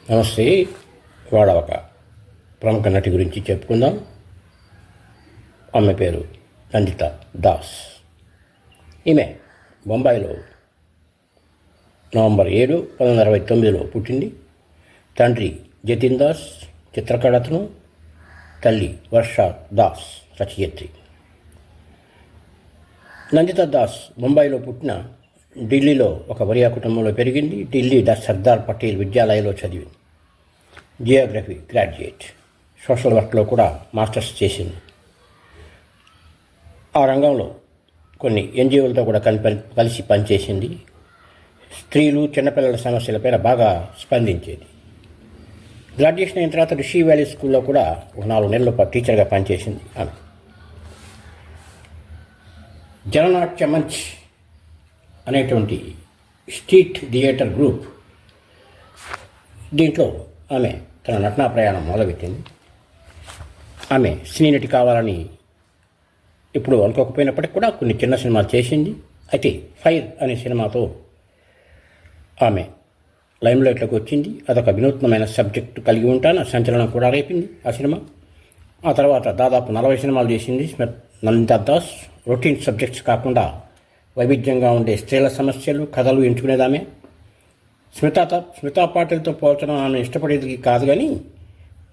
నమస్తే. వాడ ఒక ప్రముఖ నటి గురించి చెప్పుకుందాం. ఆమె పేరు నందిత దాస్. ఈమె బొంబాయిలో నవంబర్ 7, 1969 పుట్టింది. తండ్రి జతిన్ దాస్ చిత్రకళతను, తల్లి వర్ష దాస్ రచయిత్రి. నందిత దాస్ ముంబైలో పుట్టిన ఢిల్లీలో ఒక వరియా కుటుంబంలో పెరిగింది. ఢిల్లీ సర్దార్ పటేల్ విద్యాలయంలో చదివింది. Geography graduate. సోషల్ వర్క్లో కూడా మాస్టర్స్ చేసింది. ఆ రంగంలో కొన్ని ఎన్జిఓలతో కూడా కలిసి పనిచేసింది. స్త్రీలు, చిన్నపిల్లల సమస్యలపైన బాగా స్పందించేది. గ్రాడ్యుయేషన్ అయిన తర్వాత రిషి వ్యాలీ స్కూల్లో కూడా ఒక 4 నెలల పాటు టీచర్గా పనిచేసింది. ఆమె జననాట్య మంచ్ అనేటువంటి స్ట్రీట్ థియేటర్ గ్రూప్, దీంట్లో ఆమె తన నటనా ప్రయాణం మొదలుపెట్టింది. ఆమె సినీ నటి కావాలని ఇప్పుడు అనుకోకపోయినప్పటికీ కూడా కొన్ని చిన్న సినిమాలు చేసింది. అయితే ఫైర్ అనే సినిమాతో ఆమె లైమ్లైట్లోకి వచ్చింది. అదొక వినూత్నమైన సబ్జెక్టు కలిగి ఉంటాను, సంచలనం కూడా రేపింది ఆ సినిమా. ఆ తర్వాత దాదాపు 40 సినిమాలు చేసింది నందిత దాస్. రొటీన్ సబ్జెక్ట్స్ కాకుండా వైవిధ్యంగా ఉండే స్త్రీల సమస్యలు, కథలు ఎంచుకునేదామె. స్మితా పాటిల్తో పోల్చడం ఆమె ఇష్టపడేది కాదు, కానీ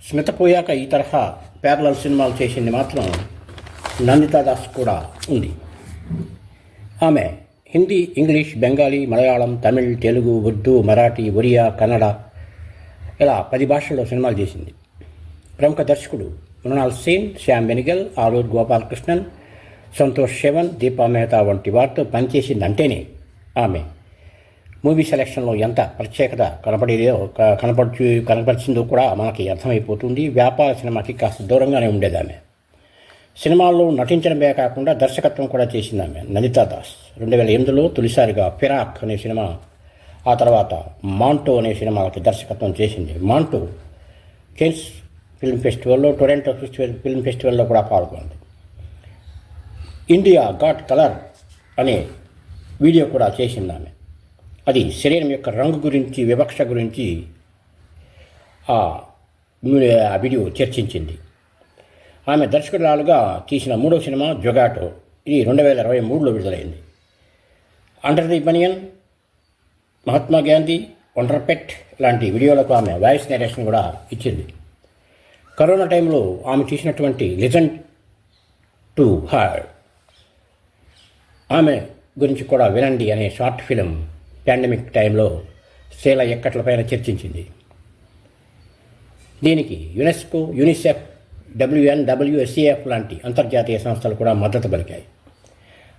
స్మిత పోయాక ఈ తరహా ప్యారలల్ సినిమాలు చేసింది మాత్రం నందిత దాస్ కూడా ఉంది. ఆమె హిందీ, ఇంగ్లీష్, బెంగాలీ, మలయాళం, తమిళ్, తెలుగు, ఉర్దూ, మరాఠీ, ఒరియా, కన్నడ ఇలా 10 భాషల్లో సినిమాలు చేసింది. ప్రముఖ దర్శకుడు మృణాల్ సేన్, శ్యామ్ బెనిగల్, ఆలూర్ గోపాలకృష్ణన్, సంతోష్ శవన్, దీపా మెహతా వంటి వారితో పనిచేసిందంటేనే ఆమె మూవీ సెలక్షన్లో ఎంత ప్రత్యేకత కనపరిచిందో కూడా మనకి అర్థమైపోతుంది. వ్యాపార సినిమాకి కాస్త దూరంగానే ఉండేది ఆమె. సినిమాల్లో నటించడమే కాకుండా దర్శకత్వం కూడా చేసింది ఆమె నందిత దాస్. 2008లో తొలిసారిగా ఫిరాక్ అనే సినిమా, ఆ తర్వాత మాంటో అనే సినిమాలకి దర్శకత్వం చేసింది. మాంటో కేన్స్ ఫిల్మ్ ఫెస్టివల్లో, టొరంటో ఫిల్మ్ ఫెస్టివల్లో కూడా పాల్గొంది. ఇండియా గాట్ కలర్ అనే వీడియో కూడా చేసింది ఆమె. అది శరీరం యొక్క రంగు గురించి, వివక్ష గురించి ఆ వీడియో చర్చించింది. ఆమె దర్శకురాలుగా తీసిన 3వ సినిమా జొగాటో. ఇది 2023లో విడుదలైంది. Under the banyan, Mahatma Gandhi, wonder pet లాంటి వీడియోలకు ఆమె వాయిస్ నరేషన్ కూడా ఇచ్చింది. కరోనా టైంలో ఆమె తీసినటువంటి లిజన్ టు హర్, ఆమె గురించి కూడా వినండి అనే షార్ట్ ఫిలిం పాండమిక్ టైంలో స్త్రీల ఎక్కట్లపైన చర్చించింది. దీనికి యునెస్కో, యూనిసెఫ్, WNWSCF లాంటి అంతర్జాతీయ సంస్థలు కూడా మద్దతు పలికాయి.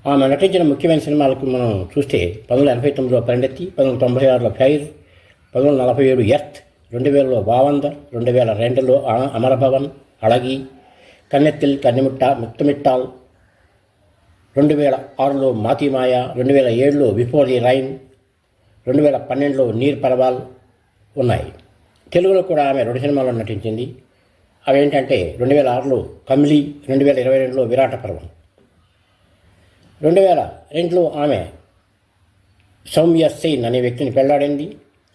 ఆమె నటించిన ముఖ్యమైన సినిమాలకు మనం చూస్తే 1989లో పరిణతి, 1996లో ఫైర్, 1947 ఎర్త్, 2000లో భావందర్, 2002లో అమరభవన్, అళగి, కన్నెత్తిల్ ముత్తమిట్టాల్, 2006లో మాతిమాయ, 2007లో బిఫోర్ ది రైన్, 2012లో నీర్ పర్వాల్ ఉన్నాయి. తెలుగులో కూడా ఆమె 2 సినిమాల్లో నటించింది. అవేంటంటే 2006లో కమిలి, 2022లో విరాట పర్వం. 2002లో ఆమె సౌమ్య సేన్ అనే వ్యక్తిని పెళ్లాడింది.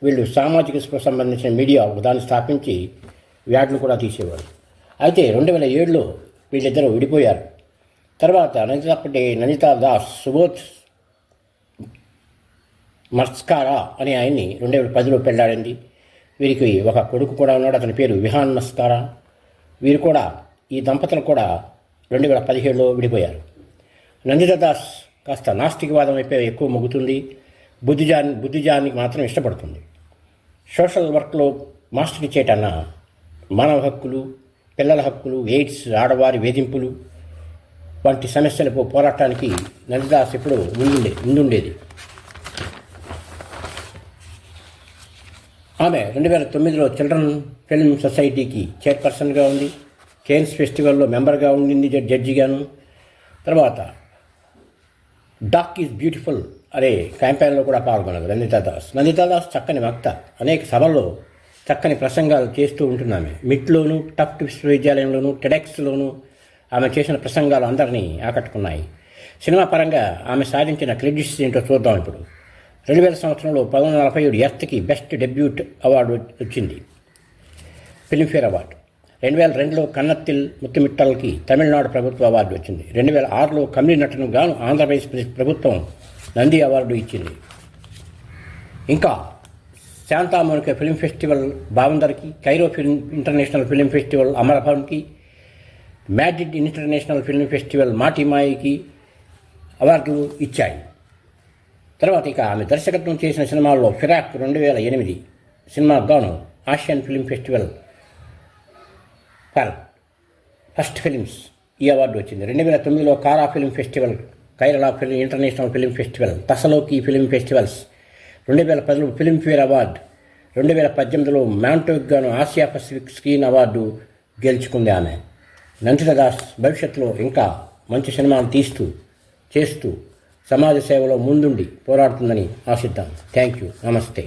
వీళ్ళు సామాజిక స్పృహ సంబంధించిన మీడియా ఒకదాన్ని స్థాపించి వ్యాడ్లు కూడా తీసేవారు. అయితే 2007లో వీళ్ళిద్దరూ విడిపోయారు. తర్వాత నందిత దాస్ సుబోధ్ మస్కారా అనే ఆయన్ని 2010లో పెళ్లాడింది. వీరికి ఒక కొడుకు కూడా ఉన్నాడు, అతని పేరు విహాన్ మస్కారా. వీరు కూడా, ఈ దంపతులు కూడా 2017లో విడిపోయారు. నందిత దాస్ కాస్త నాస్తికవాదం వైపే ఎక్కువ మొగ్గుతుంది. బుద్ధిజానికి మాత్రం ఇష్టపడుతుంది. సోషల్ వర్క్లో మాస్టరీ చేయటన్నా మానవ హక్కులు, పిల్లల హక్కులు, ఎయిడ్స్, ఆడవారి వేధింపులు వంటి సమస్యలకు పోరాటానికి నందిత దాస్ ఎప్పుడూ ముందుండేది. ఆమె 2009లో చిల్డ్రన్ ఫిల్మ్ సొసైటీకి చైర్పర్సన్గా ఉంది. కేన్స్ ఫెస్టివల్లో మెంబర్గా ఉండింది, జడ్జిగాను. తర్వాత డాక్ ఈజ్ బ్యూటిఫుల్ అనే క్యాంపెయిన్లో కూడా పాల్గొన్నది నందిత దాస్. చక్కని వక్త. అనేక సభల్లో చక్కని ప్రసంగాలు చేస్తూ ఉంటున్నామే. మిట్లోను, టఫ్ట్ విశ్వవిద్యాలయంలోను, టెడెక్స్లోను ఆమె చేసిన ప్రసంగాలు అందరినీ ఆకట్టుకున్నాయి. సినిమా పరంగా ఆమె సాధించిన క్రెడిట్స్ ఏంటో చూద్దాం ఇప్పుడు. 2000 సంవత్సరంలో 1947 ఎర్త్కి బెస్ట్ డెబ్యూట్ అవార్డు వచ్చింది, ఫిల్మ్ఫేర్ అవార్డు. 2002లో కన్నత్తిల్ ముత్తుమిట్టల్కి తమిళనాడు ప్రభుత్వ అవార్డు వచ్చింది. 2006లో కమిడి నటనకు గాను ఆంధ్రప్రదేశ్ ప్రభుత్వం నంది అవార్డు ఇచ్చింది. ఇంకా శాంతామోనిక ఫిల్మ్ ఫెస్టివల్ భావందర్కి, Cairo film international film festival అమరభవన్కి, మ్యాడ్రిడ్ ఇంటర్నేషనల్ ఫిల్మ్ ఫెస్టివల్ మాటిమాయికి అవార్డులు ఇచ్చాయి. తర్వాత ఇక ఆమె దర్శకత్వం చేసిన సినిమాల్లో ఫిరాక్ 2008 సినిమాకు గాను Asian film festival for first films ఈ అవార్డు వచ్చింది. 2009లో Kara film festival, Kairali film international film festival, తసలోకి ఫిల్మ్ ఫెస్టివల్స్, 2010లో ఫిల్మ్ఫేర్ అవార్డు, 2018లో మ్యాంటోకి గాను ఆసియా పసిఫిక్ స్క్రీన్ అవార్డు గెలుచుకుంది ఆమె. నందిత దాస్ భవిష్యత్తులో ఇంకా మంచి సినిమాలు చేస్తూ సమాజ సేవలో ముందుండి పోరాడుతుందని ఆశిద్దాం. Thank you. నమస్తే.